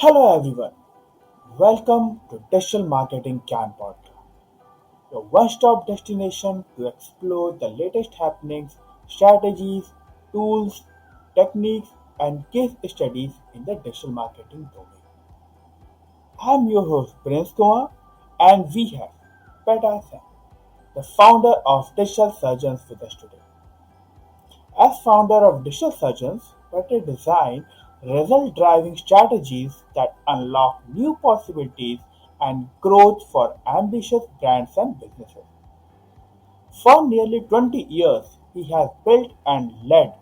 Hello everyone, welcome to Digital Marketing Can Podcast, your one-stop destination to explore the latest happenings, strategies, tools, techniques, and case studies in the digital marketing domain. I'm your host Prince Kumar, and we have Pete Sena, the founder of Digital Surgeons, with us today. As founder of Digital Surgeons, Pete designed result-driving strategies that unlock new possibilities and growth for ambitious brands and businesses. For nearly 20 years, he has built and led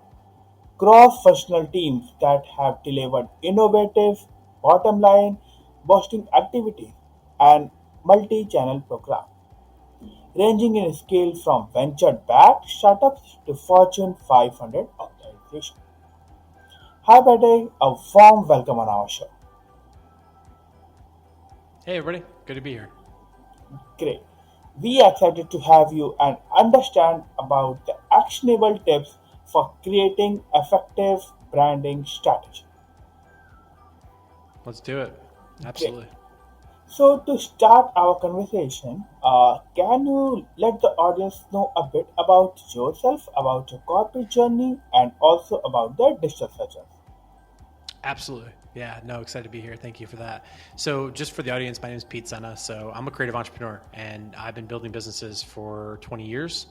cross-functional teams that have delivered innovative, bottom-line boosting activities and multi-channel programs, ranging in scale from venture-backed startups to Fortune 500 organizations. Hi, Bade. A warm welcome on our show. Hey, everybody. Good to be here. Great. We are excited to have you and understand about the actionable tips for creating effective branding strategy. Let's do it. Great. Absolutely. So, to start our conversation, can you let the audience know a bit about yourself, about your corporate journey, and also about the digital searches? Absolutely. Yeah, no, excited to be here. Thank you for that. So, just for the audience, my name is Pete Sena. So, I'm a creative entrepreneur and I've been building businesses for 20 years.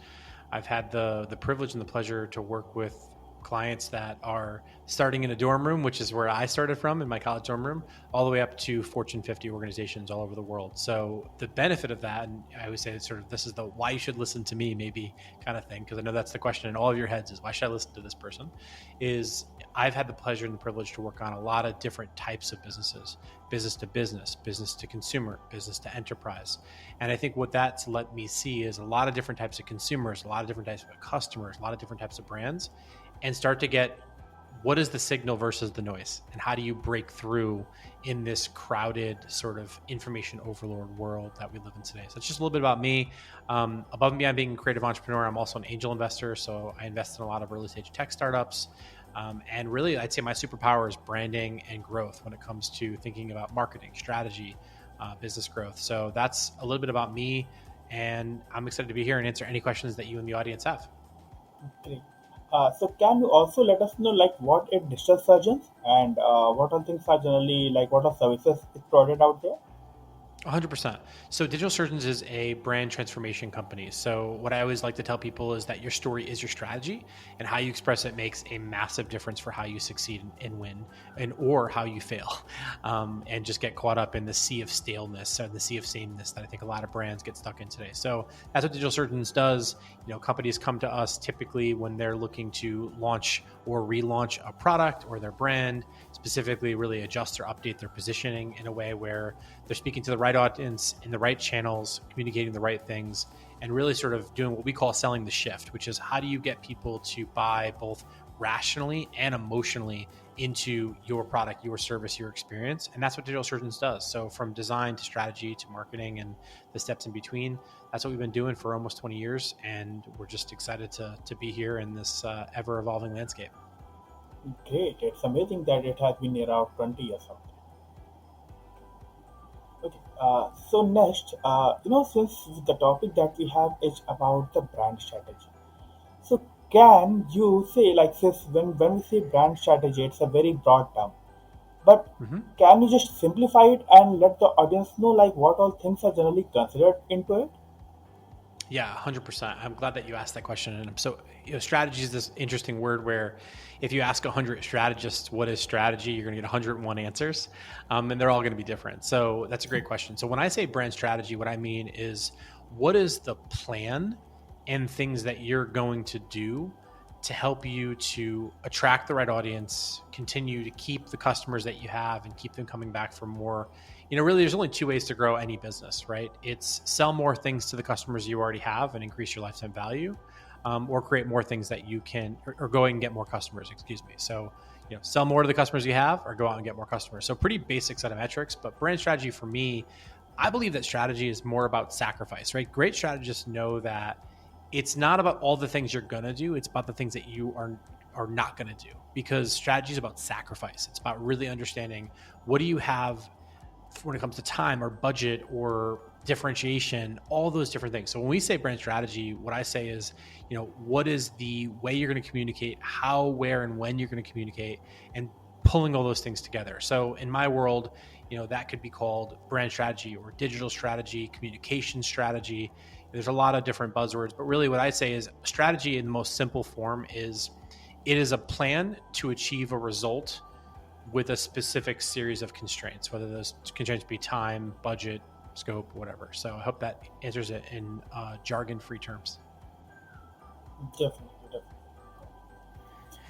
I've had the privilege and the pleasure to work with clients that are starting in a dorm room, which is where I started from in my college dorm room, all the way up to Fortune 50 organizations all over the world. So the benefit of that, and I always say it's sort of this is the why you should listen to me, maybe kind of thing, because I know that's the question in all of your heads is why should I listen to this person? Is I've had the pleasure and the privilege to work on a lot of different types of businesses, business to consumer, business to enterprise. And I think what that's let me see is a lot of different types of consumers, a lot of different types of customers, a lot of different types of brands, and start to get what is the signal versus the noise and how do you break through in this crowded sort of information overload world that we live in today. So it's just a little bit about me. Above and beyond being a creative entrepreneur, I'm also an angel investor, so I invest in a lot of early stage tech startups. And really, I'd say my superpower is branding and growth when it comes to thinking about marketing strategy, business growth. So that's a little bit about me, and I'm excited to be here and answer any questions that you and the audience have. Great. So, can you also let us know like what is digital surgeons and what all things are generally like what are services is provided out there? 100%. So Digital Surgeons is a brand transformation company. So what I always like to tell people is that your story is your strategy, and how you express it makes a massive difference for how you succeed and win, and or how you fail, and just get caught up in the sea of staleness or the sea of sameness that I think a lot of brands get stuck in today. So that's what Digital Surgeons does. Companies come to us typically when they're looking to launch or relaunch a product or their brand, specifically really adjust or update their positioning in a way where they're speaking to the right audience in the right channels, communicating the right things, and really sort of doing what we call selling the shift, which is how do you get people to buy both rationally and emotionally into your product, your service, your experience. And that's what Digital Surgeons does. So from design to strategy to marketing and the steps in between, that's what we've been doing for almost 20 years. And we're just excited to be here in this ever evolving landscape. Great. It's amazing that it has been around 20 years now. Okay. So next, since the topic that we have is about the brand strategy. So can you say like this when we say brand strategy, it's a very broad term. But Mm-hmm. can you just simplify it and let the audience know like what all things are generally considered into it? Yeah, 100%. I'm glad that you asked that question. And so, strategy is this interesting word where if you ask 100 strategists what is strategy, you're going to get 101 answers, and they're all going to be different. So that's a great question. So when I say brand strategy, what I mean is what is the plan and things that you're going to do to help you to attract the right audience, continue to keep the customers that you have and keep them coming back for more. Really there's only two ways to grow any business, right? It's sell more things to the customers you already have and increase your lifetime value, or create more things that you can, or go and get more customers, excuse me. So, sell more to the customers you have or go out and get more customers. So pretty basic set of metrics, but brand strategy for me, I believe that strategy is more about sacrifice, right? Great strategists know that it's not about all the things you're going to do. It's about the things that you are not going to do, because strategy is about sacrifice. It's about really understanding what do you have when it comes to time or budget or differentiation, all those different things. So when we say brand strategy, what I say is, what is the way you're going to communicate, how, where, and when you're going to communicate, and pulling all those things together. So in my world, that could be called brand strategy or digital strategy, communication strategy. There's a lot of different buzzwords, but really what I say is strategy in the most simple form is it is a plan to achieve a result with a specific series of constraints, whether those constraints be time, budget, scope, whatever. So I hope that answers it in jargon-free terms. Definitely, definitely.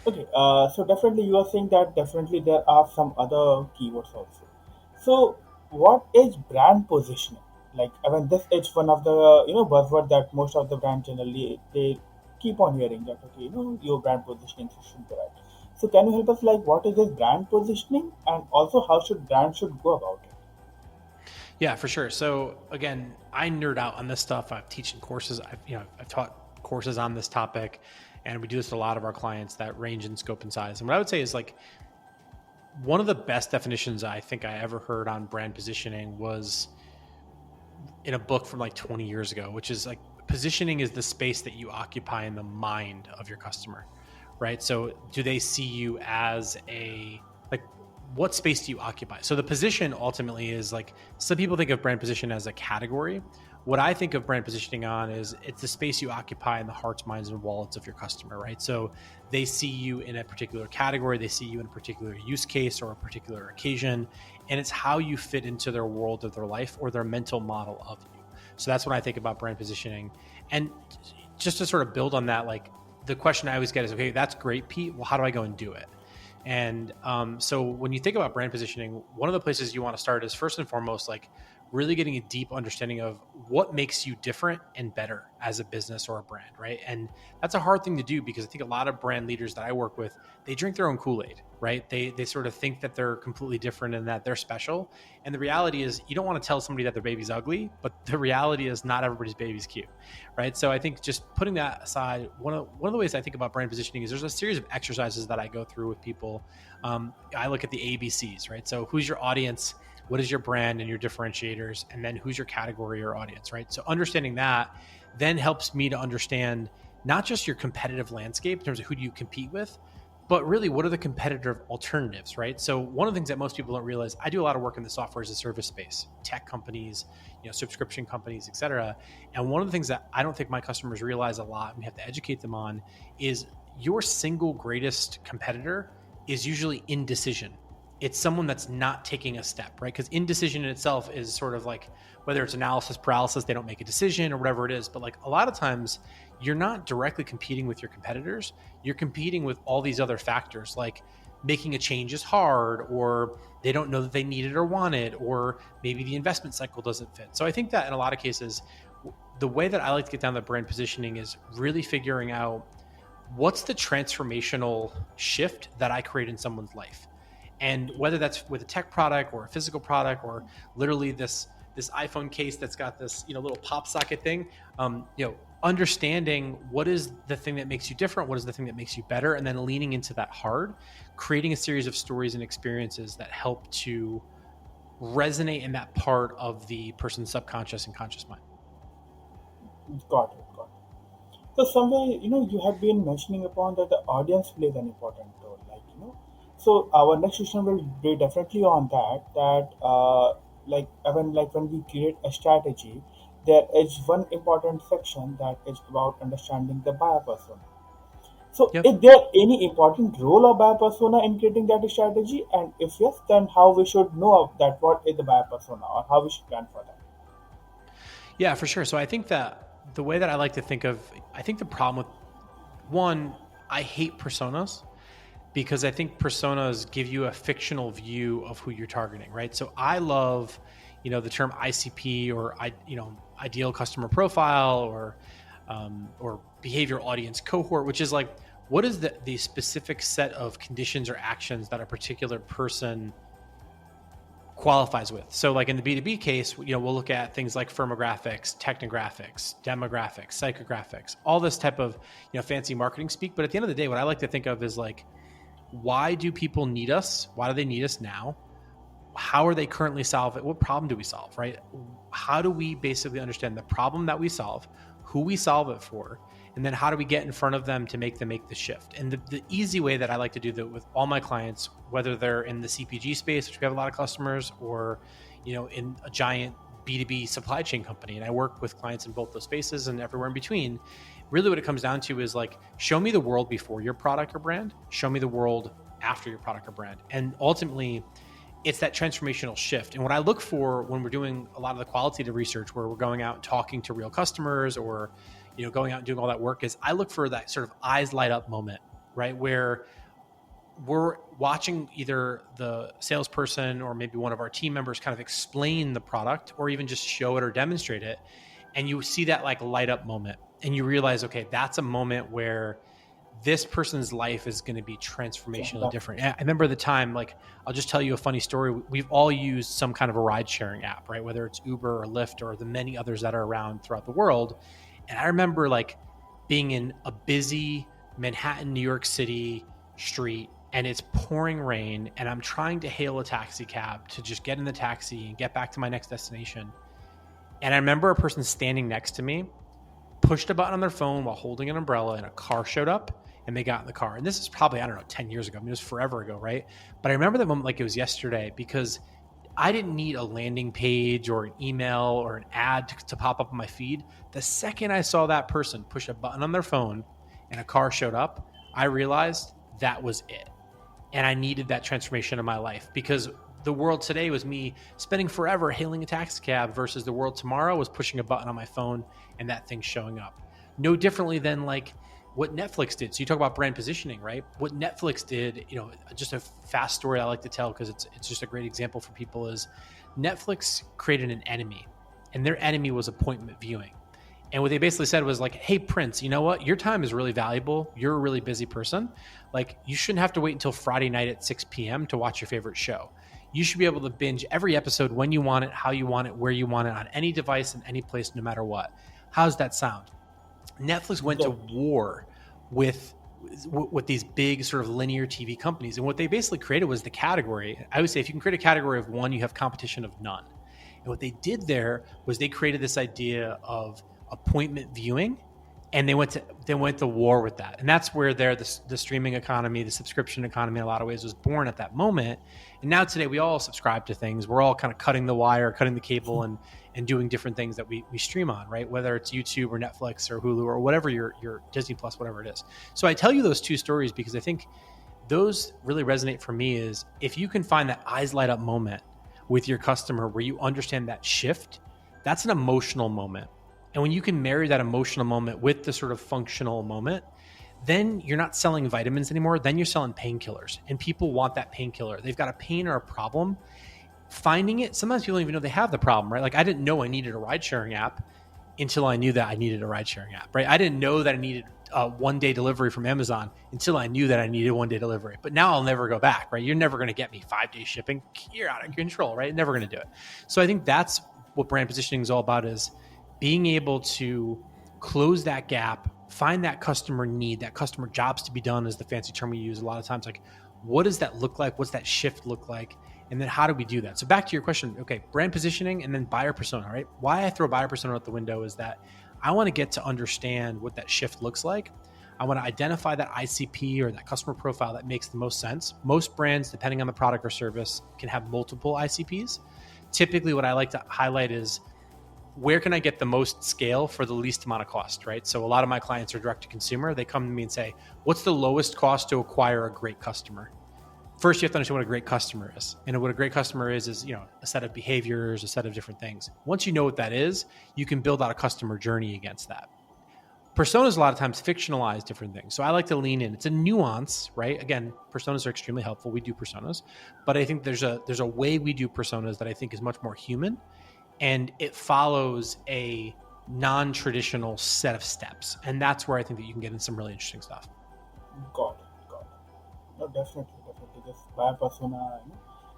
Okay, so definitely you are saying that definitely there are some other keywords also. So what is brand positioning? Like, I mean, this is one of the buzzword that most of the brand generally they keep on hearing that, okay, your brand positioning should be right. So can you help us, like, what is this brand positioning, and also how should brand should go about it? Yeah, for sure. So again, I nerd out on this stuff. I've teaching courses. I've taught courses on this topic, and we do this to a lot of our clients that range in scope and size. And what I would say is, like, one of the best definitions I think I ever heard on brand positioning was in a book from like 20 years ago, which is like, positioning is the space that you occupy in the mind of your customer, right? So do they see you as like, what space do you occupy? So the position ultimately is like, some people think of brand position as a category. What I think of brand positioning on is it's the space you occupy in the hearts, minds, and wallets of your customer, right? So they see you in a particular category, they see you in a particular use case or a particular occasion, and it's how you fit into their world of their life or their mental model of you. So that's when I think about brand positioning. And just to sort of build on that, like, the question I always get is, okay, that's great, Pete. Well, how do I go and do it? And so when you think about brand positioning, one of the places you want to start is, first and foremost, like, really getting a deep understanding of what makes you different and better as a business or a brand, right? And that's a hard thing to do, because I think a lot of brand leaders that I work with, they drink their own Kool-Aid, right? They sort of think that they're completely different and that they're special. And the reality is, you don't want to tell somebody that their baby's ugly, but the reality is not everybody's baby's cute, right? So I think just putting that aside, one of the ways I think about brand positioning is there's a series of exercises that I go through with people. I look at the ABCs, right? So who's your audience? What is your brand and your differentiators? And then who's your category or audience, right? So understanding that then helps me to understand not just your competitive landscape in terms of who do you compete with, but really what are the competitive alternatives, right? So one of the things that most people don't realize, I do a lot of work in the software as a service space, tech companies, subscription companies, et cetera. And one of the things that I don't think my customers realize a lot, and we have to educate them on, is your single greatest competitor is usually indecision. It's someone that's not taking a step, right? Because indecision in itself is sort of like, whether it's analysis paralysis, they don't make a decision or whatever it is. But like, a lot of times you're not directly competing with your competitors. You're competing with all these other factors, like making a change is hard, or they don't know that they need it or want it, or maybe the investment cycle doesn't fit. So I think that in a lot of cases, the way that I like to get down the brand positioning is really figuring out what's the transformational shift that I create in someone's life. And whether that's with a tech product or a physical product, or literally this iPhone case that's got this little pop socket thing, understanding what is the thing that makes you different, what is the thing that makes you better, and then leaning into that hard, creating a series of stories and experiences that help to resonate in that part of the person's subconscious and conscious mind. Got it, got it. So somewhere, you have been mentioning upon that the audience plays an important role, like, So our next session will be definitely on that. When we create a strategy, there is one important section that is about understanding the buyer persona. So, Yep. is there any important role of buyer persona in creating that strategy? And if yes, then how we should know of that? What is the buyer persona, or how we should plan for that? Yeah, for sure. So I think that the way that I like to think of, I think the problem with one, I hate personas, because I think personas give you a fictional view of who you're targeting, right? So I love, the term ICP, or ideal customer profile, or behavioral audience cohort, which is like, what is the specific set of conditions or actions that a particular person qualifies with. So like in the B2B case, we'll look at things like firmographics, technographics, demographics, psychographics, all this type of, fancy marketing speak. But at the end of the day, what I like to think of is like, why do people need us? Why do they need us now? How are they currently solving? What problem do we solve, right? How do we basically understand the problem that we solve, who we solve it for, and then how do we get in front of them to make them make the shift? And the easy way that I like to do that with all my clients, whether they're in the CPG space, which we have a lot of customers, or in a giant B2B supply chain company, and I work with clients in both those spaces and everywhere in between. Really what it comes down to is like, show me the world before your product or brand, show me the world after your product or brand. And ultimately, it's that transformational shift. And what I look for when we're doing a lot of the qualitative research, where we're going out and talking to real customers, or going out and doing all that work, is I look for that sort of eyes light up moment, right? Where we're watching either the salesperson or maybe one of our team members kind of explain the product, or even just show it or demonstrate it. And you see that like light up moment, and you realize, okay, that's a moment where this person's life is going to be transformationally different. I remember the time, like, I'll just tell you a funny story. We've all used some kind of a ride sharing app, right? Whether it's Uber or Lyft or the many others that are around throughout the world. And I remember like being in a busy Manhattan, New York City street, and it's pouring rain, and I'm trying to hail a taxi cab to just get in the taxi and get back to my next destination. And I remember a person standing next to me pushed a button on their phone while holding an umbrella, and a car showed up and they got in the car. And this is probably, 10 years ago. I mean, it was forever ago, right? But I remember that moment like it was yesterday, because I didn't need a landing page or an email or an ad to pop up on my feed. The second I saw that person push a button on their phone and a car showed up, I realized that was it. And I needed that transformation in my life, because the world today was me spending forever hailing a taxi cab, versus the world tomorrow was pushing a button on my phone and that thing showing up. No differently than like what Netflix did. So you talk about brand positioning, right? What Netflix did, just a fast story I like to tell because it's just a great example for people, is Netflix created an enemy, and their enemy was appointment viewing. And what they basically said was like, hey, Prince, you know what? Your time is really valuable. You're a really busy person. Like, you shouldn't have to wait until Friday night at 6 p.m. to watch your favorite show. You should be able to binge every episode when you want it, how you want it, where you want it, on any device, in any place, no matter what. How's that sound? Netflix went to war with these big sort of linear TV companies. And what they basically created was the category. I would say if you can create a category of one, you have competition of none. And what they did there was they created this idea of appointment viewing, and they went to war with that. And that's where the streaming economy, the subscription economy in a lot of ways was born at that moment. And now today we all subscribe to things. We're all kind of cutting the wire, cutting the cable, and doing different things that we stream on, right? Whether it's YouTube or Netflix or Hulu or whatever, your Disney Plus, whatever it is. So I tell you those two stories because I think those really resonate for me. Is if you can find that eyes light up moment with your customer where you understand that shift, that's an emotional moment. And when you can marry that emotional moment with the sort of functional moment, then you're not selling vitamins anymore. Then you're selling painkillers, and people want that painkiller. They've got a pain or a problem. Finding it, sometimes people don't even know they have the problem, right? Like, I didn't know I needed a ride sharing app until I knew that I needed a ride sharing app, right? I didn't know that I needed a 1-day delivery from Amazon until I knew that I needed 1-day delivery. But now I'll never go back, right? You're never going to get me 5-day shipping. You're out of control, right? Never going to do it. So I think that's what brand positioning is all about, is being able to close that gap, find that customer need, that customer jobs to be done is the fancy term we use a lot of times. Like, what does that look like? What's that shift look like? And then how do we do that? So back to your question, okay, brand positioning and then buyer persona, right? Why I throw buyer persona out the window is that I want to get to understand what that shift looks like. I want to identify that ICP or that customer profile that makes the most sense. Most brands, depending on the product or service, can have multiple ICPs. Typically, what I like to highlight is, where can I get the most scale for the least amount of cost, right? So a lot of my clients are direct to consumer. They come to me and say, what's the lowest cost to acquire a great customer? First, you have to understand what a great customer is. And what a great customer is, a set of behaviors, a set of different things. Once you know what that is, you can build out a customer journey against that. Personas a lot of times fictionalize different things. So I like to lean in. It's a nuance, right? Again, personas are extremely helpful. We do personas. But I think there's a way we do personas that I think is much more human, and it follows a non-traditional set of steps. And that's where I think that you can get in some really interesting stuff. Got it. No, definitely. This buyer persona,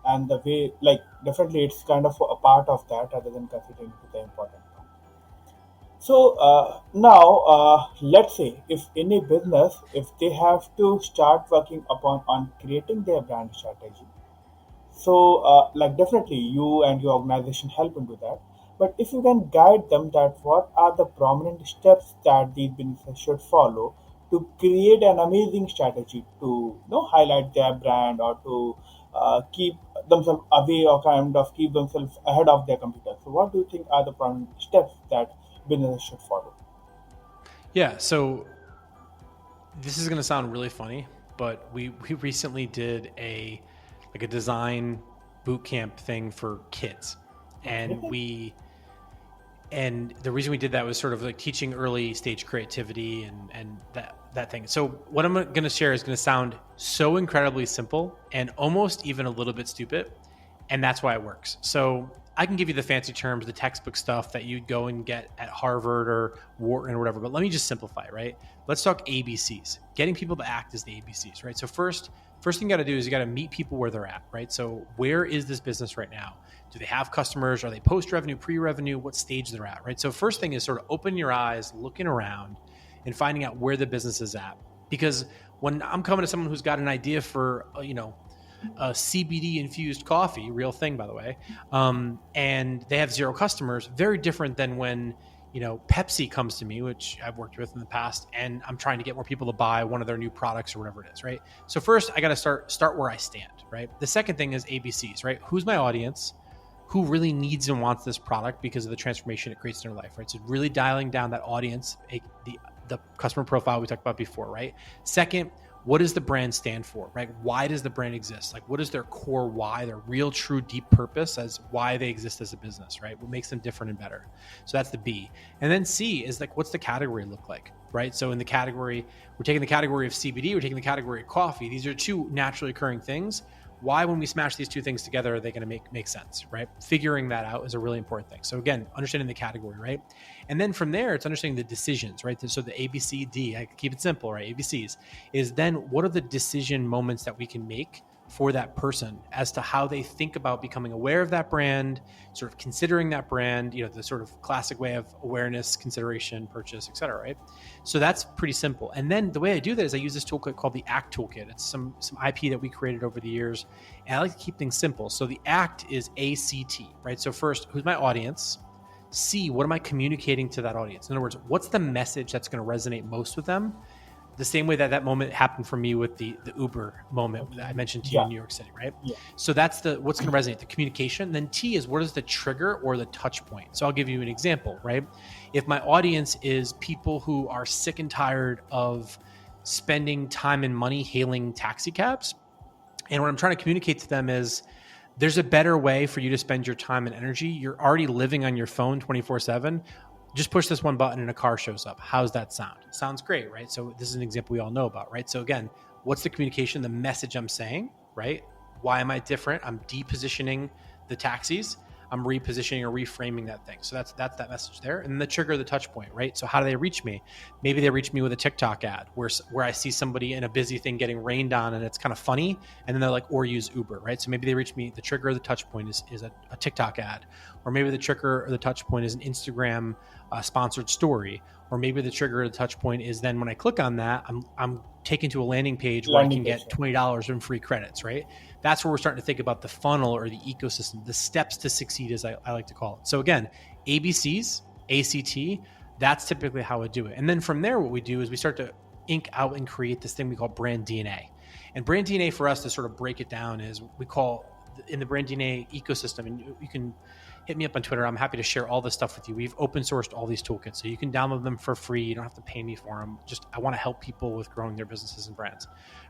and the way, like, definitely it's kind of a part of that rather than considering it the important part. So now, let's say if any business, if they have to start working upon on creating their brand strategy, so, definitely you and your organization help into that. But if you can guide them that what are the prominent steps that these businesses should follow to create an amazing strategy to highlight their brand or to keep themselves away or kind of keep themselves ahead of their competitors. So, what do you think are the prominent steps that businesses should follow? Yeah. So this is going to sound really funny, but we recently did a design boot camp thing for kids, Okay. and the reason we did that was sort of like teaching early stage creativity and that thing. So what I'm going to share is going to sound so incredibly simple and almost even a little bit stupid, and that's why it works. So I can give you the fancy terms, the textbook stuff that you'd go and get at Harvard or Wharton or whatever, but let me just simplify, right? Let's talk ABCs. Getting people to act as the ABCs, right? So first thing you got to do is you got to meet people where they're at, right? So where is this business right now? Do they have customers? Are they post revenue, pre revenue? What stage they're at, right? So first thing is sort of open your eyes, looking around, and finding out where the business is at. Because when I'm coming to someone who's got an idea for a CBD infused coffee, real thing by the way, and they have zero customers, very different than when Pepsi comes to me, which I've worked with in the past, and I'm trying to get more people to buy one of their new products or whatever it is, right? So first I got to start where I stand, right? The second thing is ABCs, right? Who's my audience? Who really needs and wants this product because of the transformation it creates in their life, right? So really dialing down that audience, the customer profile we talked about before, right? Second, what does the brand stand for, right? Why does the brand exist? Like, what is their core why, their real, true, deep purpose as why they exist as a business, right? What makes them different and better? So that's the B. And then C is like, what's the category look like, right? So in the category, we're taking the category of CBD, we're taking the category of coffee. These are two naturally occurring things. Why, when we smash these two things together, are they going to make sense, right? Figuring that out is a really important thing. So again, understanding the category, right? And then from there, it's understanding the decisions, right? So the A, B, C, D, I keep it simple, right? ABCs is then what are the decision moments that we can make for that person as to how they think about becoming aware of that brand, sort of considering that brand, the sort of classic way of awareness, consideration, purchase, et cetera, right? So that's pretty simple. And then the way I do that is I use this toolkit called the ACT toolkit. It's some IP that we created over the years. And I like to keep things simple. So the ACT is ACT, right? So first, who's my audience? C, what am I communicating to that audience? In other words, what's the message that's going to resonate most with them? The same way that moment happened for me with the Uber moment Okay. that I mentioned to you in Yeah. New York City, right? Yeah. So that's what's going to resonate, the communication. Then T is what is the trigger or the touch point. So I'll give you an example, right? If my audience is people who are sick and tired of spending time and money hailing taxi cabs, and what I'm trying to communicate to them is there's a better way for you to spend your time and energy. You're already living on your phone 24/7. Just push this one button and a car shows up. How's that sound? Sounds great, right? So this is an example we all know about, right? So again, what's the communication, the message I'm saying, right? Why am I different? I'm depositioning the taxis. I'm repositioning or reframing that thing. So that's that message there. And the trigger, the touch point, right? So how do they reach me? Maybe they reach me with a TikTok ad where I see somebody in a busy thing getting rained on and it's kind of funny. And then they're like, or use Uber, right? So maybe they reach me, the trigger or the touch point is a TikTok ad. Or maybe the trigger or the touch point is an Instagram sponsored story. Or maybe the trigger or the touch point is then when I click on that, I'm taken to a landing page where I Landing can page. get $20 in free credits, right? That's where we're starting to think about the funnel or the ecosystem, the steps to succeed, as I like to call it. So again, ABCs, ACT, that's typically how I do it. And then from there, what we do is we start to ink out and create this thing we call brand DNA. And brand DNA for us, to sort of break it down, is we call in the brand DNA ecosystem, and you can hit me up on Twitter. I'm happy to share all this stuff with you. We've open sourced all these toolkits, so you can download them for free. You don't have to pay me for them. Just, I want to help people with growing their businesses and brands,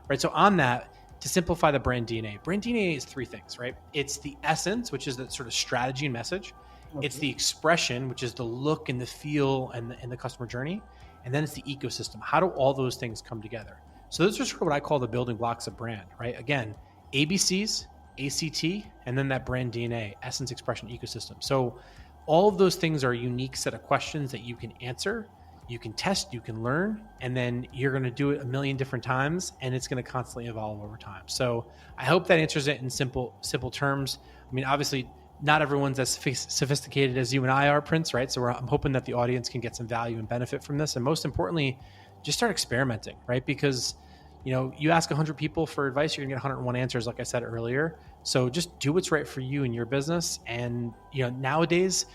right? So on that, to simplify the brand DNA is three things, right? It's the essence, which is the sort of strategy and message. It's Okay. the expression, which is the look and the feel and the customer journey. And then it's the ecosystem. How do all those things come together? So those are sort of what I call the building blocks of brand, right? Again, ABCs, ACT, and then that brand DNA, essence, expression, ecosystem. So all of those things are a unique set of questions that you can answer you can test, you can learn, and then you're going to do it a million different times, and it's going to constantly evolve over time. So I hope that answers it in simple terms. I mean, obviously, not everyone's as sophisticated as you and I are, Prince, right? So I'm hoping that the audience can get some value and benefit from this, and most importantly, just start experimenting, right? Because you ask 100 people for advice, you're gonna get 101 answers, like I said earlier. So just do what's right for you and your business. And nowadays,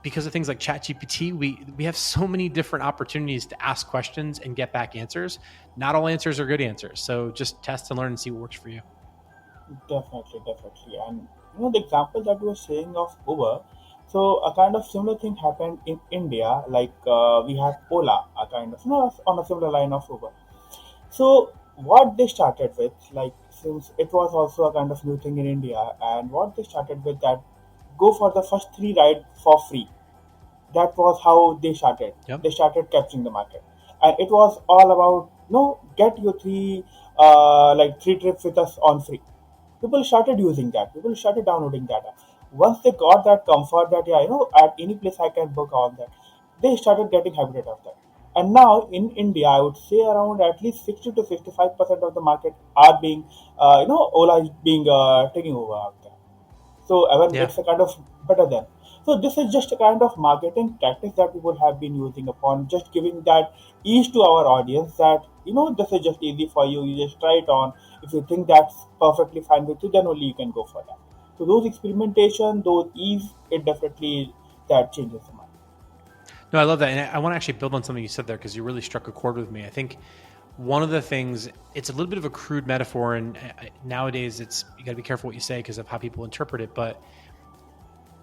because of things like ChatGPT, we have so many different opportunities to ask questions and get back answers. Not all answers are good answers. So just test and learn and see what works for you. Definitely, definitely. And the example that you were saying of Uber, so a kind of similar thing happened in India. Like we have Ola, a kind of on a similar line of Uber. So what they started with, like since it was also a kind of new thing in India, and what they started with that go for the first three ride for free. That was how they started. Yep. They started capturing the market, and it was all about no get your three like three trips with us on free. People started using that. People started downloading that. Once they got that comfort that yeah, at any place I can book all that, they started getting habited of that. And now in India, I would say around at least 60 to 65% of the market are being, Ola is being taking over out there. So even Yeah. it's a kind of better than. So this is just a kind of marketing tactics that people have been using upon just giving that ease to our audience that this is just easy for you. You just try it on. If you think that's perfectly fine with you, then only you can go for that. So those experimentation, those ease, it definitely that changes the mind. No, I love that. And I want to actually build on something you said there because you really struck a chord with me. I think one of the things, it's a little bit of a crude metaphor. And nowadays you got to be careful what you say because of how people interpret it. But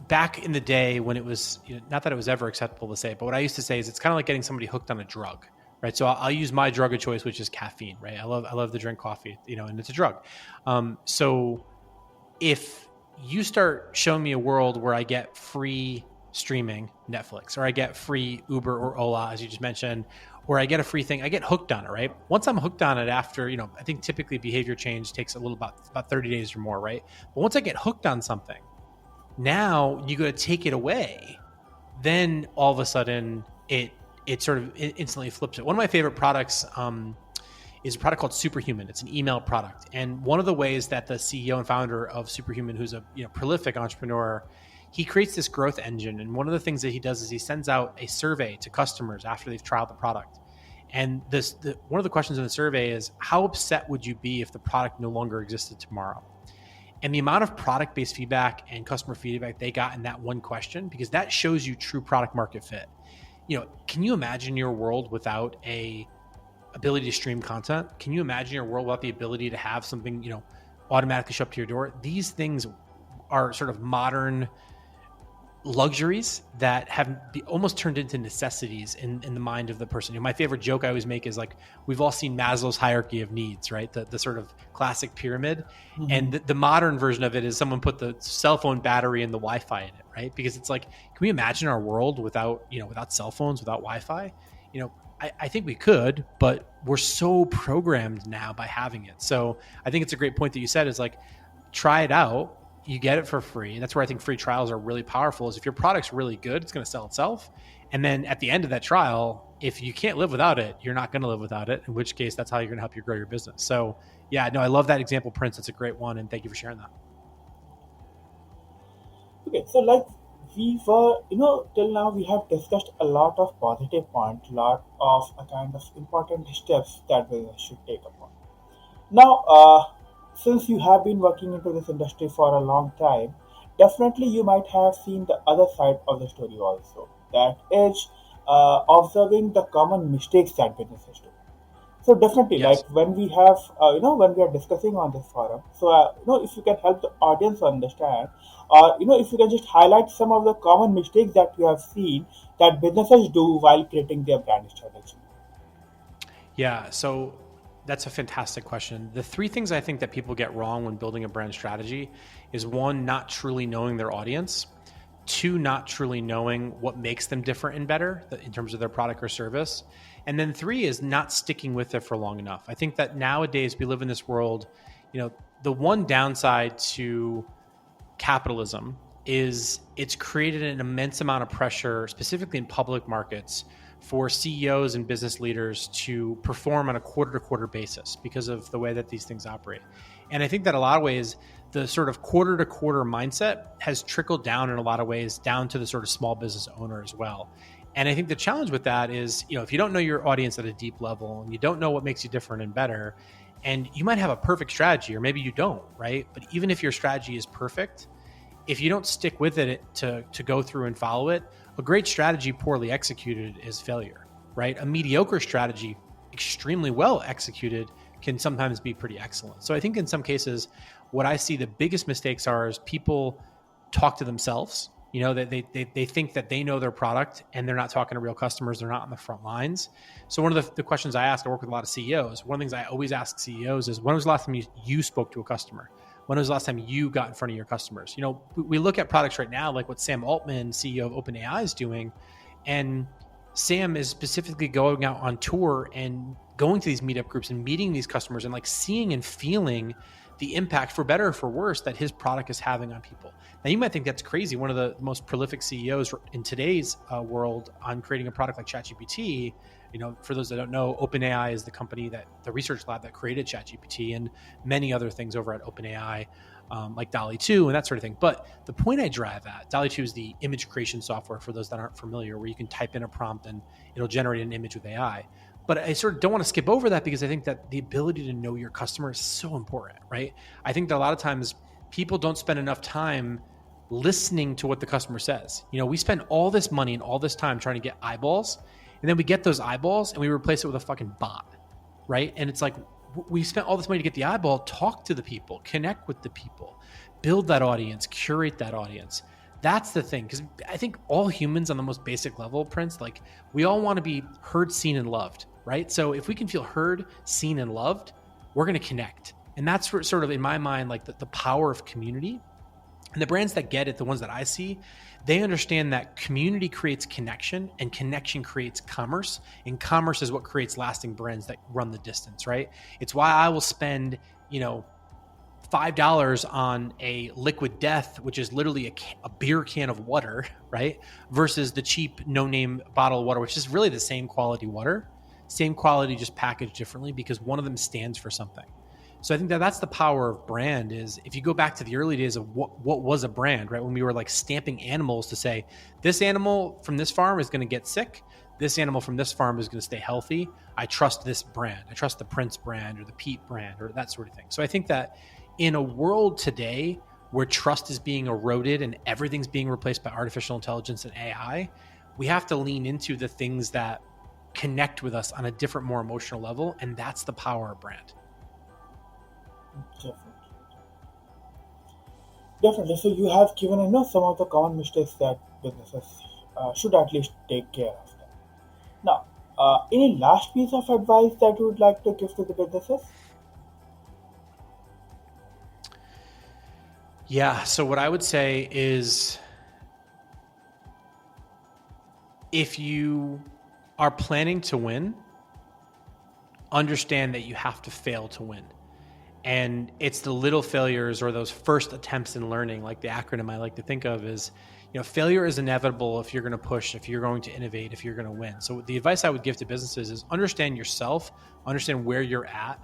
back in the day when it was, not that it was ever acceptable to say it, but what I used to say is it's kind of like getting somebody hooked on a drug, right? So I'll use my drug of choice, which is caffeine, right? I love to drink coffee, and it's a drug. So if you start showing me a world where I get free streaming Netflix, or I get free Uber or Ola, as you just mentioned, or I get a free thing, I get hooked on it, right? Once I'm hooked on it after, I think typically behavior change takes a little about 30 days or more, right? But once I get hooked on something, now you go to take it away, then all of a sudden it sort of instantly flips it. One of my favorite products is a product called Superhuman. It's an email product, and one of the ways that the CEO and founder of Superhuman, who's a prolific entrepreneur, he creates this growth engine. And one of the things that he does is he sends out a survey to customers after they've tried the product. And one of the questions in the survey is, how upset would you be if the product no longer existed tomorrow? And the amount of product-based feedback and customer feedback they got in that one question, because that shows you true product market fit. Can you imagine your world without a ability to stream content? Can you imagine your world without the ability to have something, automatically show up to your door? These things are sort of modern luxuries that have almost turned into necessities in the mind of the person. My favorite joke I always make is like, we've all seen Maslow's hierarchy of needs, right? The sort of classic pyramid. Mm-hmm. And the modern version of it is someone put the cell phone battery and the Wi-Fi in it, right? Because it's like, can we imagine our world without cell phones, without Wi-Fi? I think we could, but we're so programmed now by having it. So I think it's a great point that you said is like, try it out. You get it for free. And that's where I think free trials are really powerful, is if your product's really good, it's going to sell itself. And then at the end of that trial, if you can't live without it, you're not going to live without it, in which case that's how you're going to help you grow your business. So yeah, no, I love that example, Prince. It's a great one. And thank you for sharing that. Okay, so like we were, till now we have discussed a lot of positive points, lot of a kind of important steps that we should take upon. Now, since you have been working into this industry for a long time, definitely you might have seen the other side of the story also. That is observing the common mistakes that businesses do. So definitely, Yes. like when we have, when we are discussing on this forum, so if you can help the audience understand, or if you can just highlight some of the common mistakes that you have seen that businesses do while creating their brand strategy. Yeah. So that's a fantastic question. The three things I think that people get wrong when building a brand strategy is, one, not truly knowing their audience. Two, not truly knowing what makes them different and better in terms of their product or service. And then three is not sticking with it for long enough. I think that nowadays we live in this world, the one downside to capitalism is it's created an immense amount of pressure, specifically in public markets, for CEOs and business leaders to perform on a quarter to quarter basis because of the way that these things operate. And I think that a lot of ways, the sort of quarter to quarter mindset has trickled down in a lot of ways down to the sort of small business owner as well. And I think the challenge with that is, if you don't know your audience at a deep level and you don't know what makes you different and better, and you might have a perfect strategy, or maybe you don't, right? But even if your strategy is perfect, if you don't stick with it to go through and follow it, a great strategy poorly executed is failure, right? A mediocre strategy, extremely well executed, can sometimes be pretty excellent. So I think in some cases, what I see the biggest mistakes are is people talk to themselves. They think that they know their product and they're not talking to real customers. They're not on the front lines. So one of the questions I ask, I work with a lot of CEOs. One of the things I always ask CEOs is, when was the last time you spoke to a customer? When was the last time you got in front of your customers? We look at products right now, like what Sam Altman, CEO of OpenAI, is doing. And Sam is specifically going out on tour and going to these meetup groups and meeting these customers and like seeing and feeling the impact, for better or for worse, that his product is having on people. Now, you might think that's crazy. One of the most prolific CEOs in today's world on creating a product like ChatGPT, for those that don't know, OpenAI is the company, the research lab that created ChatGPT and many other things over at OpenAI, like DALL-E 2 and that sort of thing. But the point I drive at, DALL-E 2 is the image creation software, for those that aren't familiar, where you can type in a prompt and it'll generate an image with AI. But I sort of don't want to skip over that, because I think that the ability to know your customer is so important, right? I think that a lot of times people don't spend enough time listening to what the customer says. We spend all this money and all this time trying to get eyeballs, and then we get those eyeballs and we replace it with a fucking bot, right? And it's like, we spent all this money to get the eyeball. Talk to the people, connect with the people, build that audience, curate that audience. That's the thing. Because I think all humans on the most basic level, Prince, like, we all want to be heard, seen, and loved, right? So if we can feel heard, seen, and loved, we're going to connect. And that's sort of, in my mind, like the power of community. And the brands that get it, the ones that I see, they understand that community creates connection, and connection creates commerce. And commerce is what creates lasting brands that run the distance, right? It's why I will spend, $5 on a liquid death, which is literally a beer can of water, right? Versus the cheap no-name bottle of water, which is really the same quality water, same quality, just packaged differently, because one of them stands for something. So I think that that's the power of brand. Is if you go back to the early days of what was a brand, right? When we were like stamping animals to say, this animal from this farm is going to get sick. This animal from this farm is going to stay healthy. I trust this brand. I trust the Prince brand or the Pete brand or that sort of thing. So I think that in a world today where trust is being eroded and everything's being replaced by artificial intelligence and AI, we have to lean into the things that connect with us on a different, more emotional level. And that's the power of brand. Definitely. Definitely. So you have given some of the common mistakes that businesses should at least take care of them. Now, any last piece of advice that you would like to give to the businesses? Yeah. So what I would say is, if you are planning to win, understand that you have to fail to win. And it's the little failures or those first attempts in learning, like the acronym I like to think of is, failure is inevitable if you're going to push, if you're going to innovate, if you're going to win. So the advice I would give to businesses is understand yourself, understand where you're at,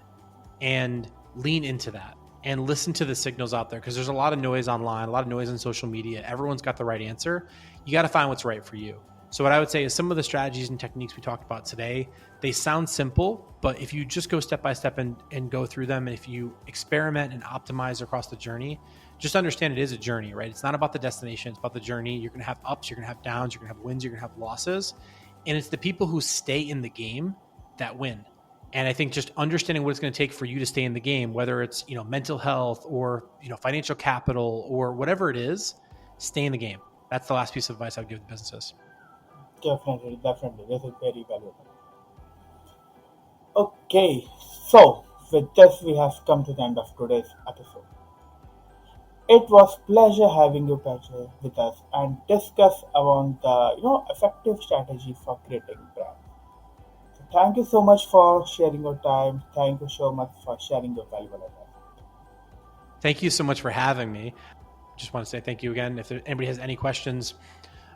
and lean into that and listen to the signals out there, because there's a lot of noise online, a lot of noise on social media. Everyone's got the right answer. You got to find what's right for you. So what I would say is, some of the strategies and techniques we talked about today, they sound simple, but if you just go step by step and go through them, and if you experiment and optimize across the journey, just understand it is a journey, right? It's not about the destination, it's about the journey. You're going to have ups, you're going to have downs, you're going to have wins, you're going to have losses. And it's the people who stay in the game that win. And I think just understanding what it's going to take for you to stay in the game, whether it's, mental health or, financial capital or whatever it is, stay in the game. That's the last piece of advice I would give to businesses. Definitely, definitely. This is very valuable. Okay, so with this, we have come to the end of today's episode. It was pleasure having you, Patrick, with us and discuss about the effective strategy for creating brand. So thank you so much for sharing your time. Thank you so much for sharing your valuable advice. Thank you so much for having me. just want to say thank you again. If anybody has any questions,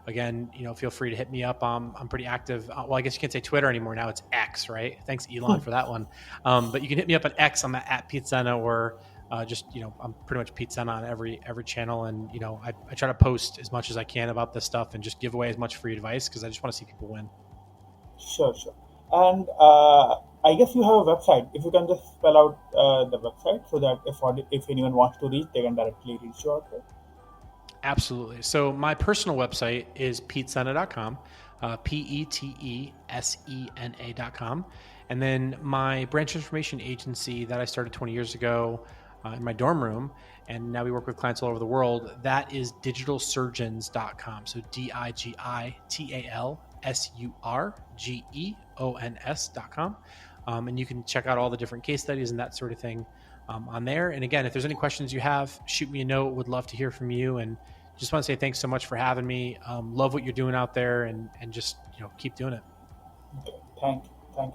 again, feel free to hit me up. I'm pretty active. Well, I guess you can't say Twitter anymore. Now it's X, right? Thanks, Elon, for that one. But you can hit me up at X. I'm at Pete Sena, or I'm pretty much Pete Sena on every channel. And, I try to post as much as I can about this stuff and just give away as much free advice because I just want to see people win. Sure, sure. And I guess you have a website. If you can just spell out the website so that if anyone wants to reach, they can directly reach you out there. Absolutely. So my personal website is petesena.com, PETESENA.com. And then my brand transformation agency that I started 20 years ago in my dorm room, and now we work with clients all over the world, that is digitalsurgeons.com. So digitalsurgeons.com. And you can check out all the different case studies and that sort of thing on there. And again, if there's any questions you have, shoot me a note. Would love to hear from you. And just want to say thanks so much for having me. Love what you're doing out there, and just keep doing it. Okay. Thank you. Thank you.